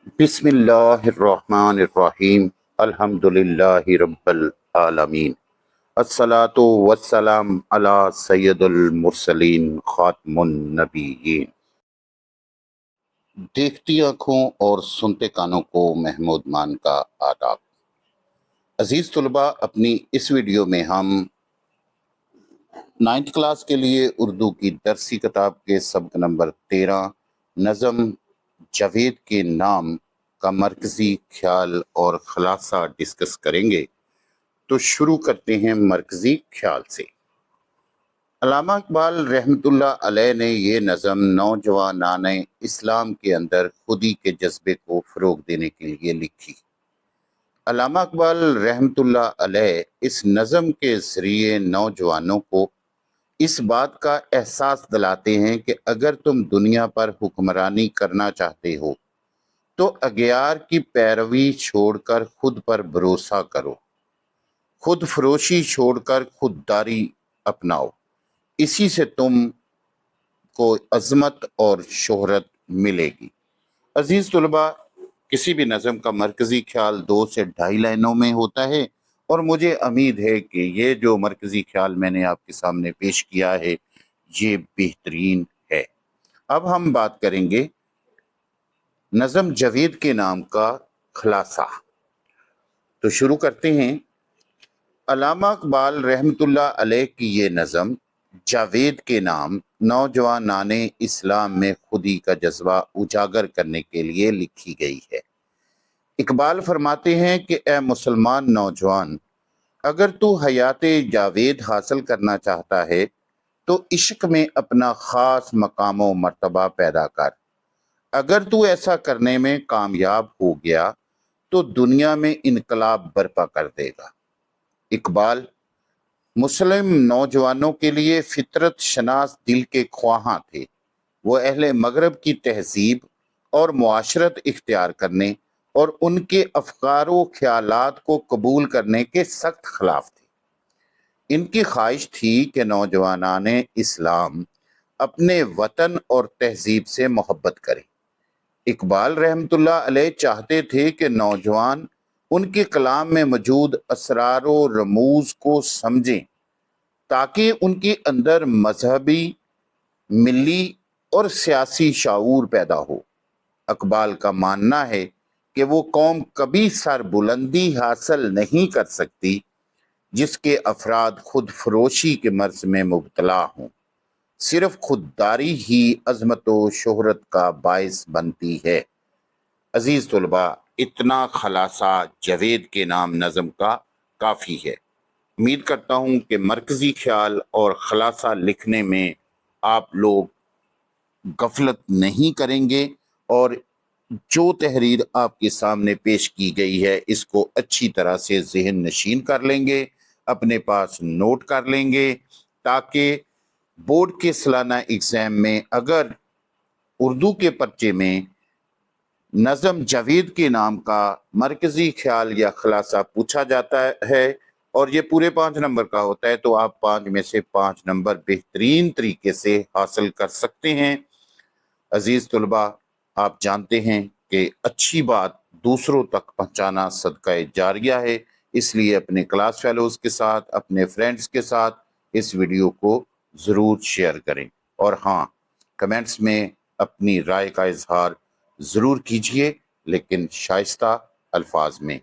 بسم اللہ الرحمن الرحیم الحمدللہ رب العالمین الصلاۃ والسلام علی سید المرسلین خاتم النبیین۔ دیکھتی آنکھوں اور سنتے کانوں کو محمود مان کا آداب۔ عزیز طلباء، اپنی اس ویڈیو میں ہم 9th کلاس کے لیے اردو کی درسی کتاب کے سبق نمبر 13 نظم جاوید کے نام کا مرکزی خیال اور خلاصہ ڈسکس کریں گے۔ تو شروع کرتے ہیں مرکزی خیال سے۔ علامہ اقبال رحمۃ اللہ علیہ نے یہ نظم نوجوانان اسلام کے اندر خودی کے جذبے کو فروغ دینے کے لیے لکھی۔ علامہ اقبال رحمۃ اللہ علیہ اس نظم کے ذریعے نوجوانوں کو اس بات کا احساس دلاتے ہیں کہ اگر تم دنیا پر حکمرانی کرنا چاہتے ہو تو اغیار کی پیروی چھوڑ کر خود پر بھروسہ کرو، خود فروشی چھوڑ کر خودداری اپناؤ، اسی سے تم کو عظمت اور شہرت ملے گی۔ عزیز طلباء، کسی بھی نظم کا مرکزی خیال 2 سے 2.5 لائنوں میں ہوتا ہے، اور مجھے امید ہے کہ یہ جو مرکزی خیال میں نے آپ کے سامنے پیش کیا ہے یہ بہترین ہے۔ اب ہم بات کریں گے نظم جاوید کے نام کا خلاصہ۔ تو شروع کرتے ہیں۔ علامہ اقبال رحمۃ اللہ علیہ کی یہ نظم جاوید کے نام نوجوانان اسلام میں خودی کا جذبہ اجاگر کرنے کے لیے لکھی گئی ہے۔ اقبال فرماتے ہیں کہ اے مسلمان نوجوان، اگر تو حیات جاوید حاصل کرنا چاہتا ہے تو عشق میں اپنا خاص مقام و مرتبہ پیدا کر۔ اگر تو ایسا کرنے میں کامیاب ہو گیا تو دنیا میں انقلاب برپا کر دے گا۔ اقبال مسلم نوجوانوں کے لیے فطرت شناس دل کے خواہاں تھے۔ وہ اہل مغرب کی تہذیب اور معاشرت اختیار کرنے اور ان کے افکار و خیالات کو قبول کرنے کے سخت خلاف تھے۔ ان کی خواہش تھی کہ نوجوانان اسلام اپنے وطن اور تہذیب سے محبت کریں۔ اقبال رحمۃ اللہ علیہ چاہتے تھے کہ نوجوان ان کے کلام میں موجود اسرار و رموز کو سمجھیں تاکہ ان کے اندر مذہبی، ملی اور سیاسی شعور پیدا ہو۔ اقبال کا ماننا ہے کہ وہ قوم کبھی سر بلندی حاصل نہیں کر سکتی جس کے افراد خود فروشی کے مرض میں مبتلا ہوں۔ صرف خودداری ہی عظمت و شہرت کا باعث بنتی ہے۔ عزیز طلباء، اتنا خلاصہ جاوید کے نام نظم کا کافی ہے۔ امید کرتا ہوں کہ مرکزی خیال اور خلاصہ لکھنے میں آپ لوگ غفلت نہیں کریں گے اور جو تحریر آپ کے سامنے پیش کی گئی ہے اس کو اچھی طرح سے ذہن نشین کر لیں گے، اپنے پاس نوٹ کر لیں گے، تاکہ بورڈ کے سالانہ ایگزام میں اگر اردو کے پرچے میں نظم جاوید کے نام کا مرکزی خیال یا خلاصہ پوچھا جاتا ہے اور یہ پورے 5 نمبر کا ہوتا ہے تو آپ 5 میں سے 5 نمبر بہترین طریقے سے حاصل کر سکتے ہیں۔ عزیز طلباء، آپ جانتے ہیں کہ اچھی بات دوسروں تک پہنچانا صدقہ جاریہ ہے، اس لیے اپنے کلاس فیلوز کے ساتھ، اپنے فرینڈز کے ساتھ اس ویڈیو کو ضرور شیئر کریں، اور ہاں، کمنٹس میں اپنی رائے کا اظہار ضرور کیجئے، لیکن شائستہ الفاظ میں۔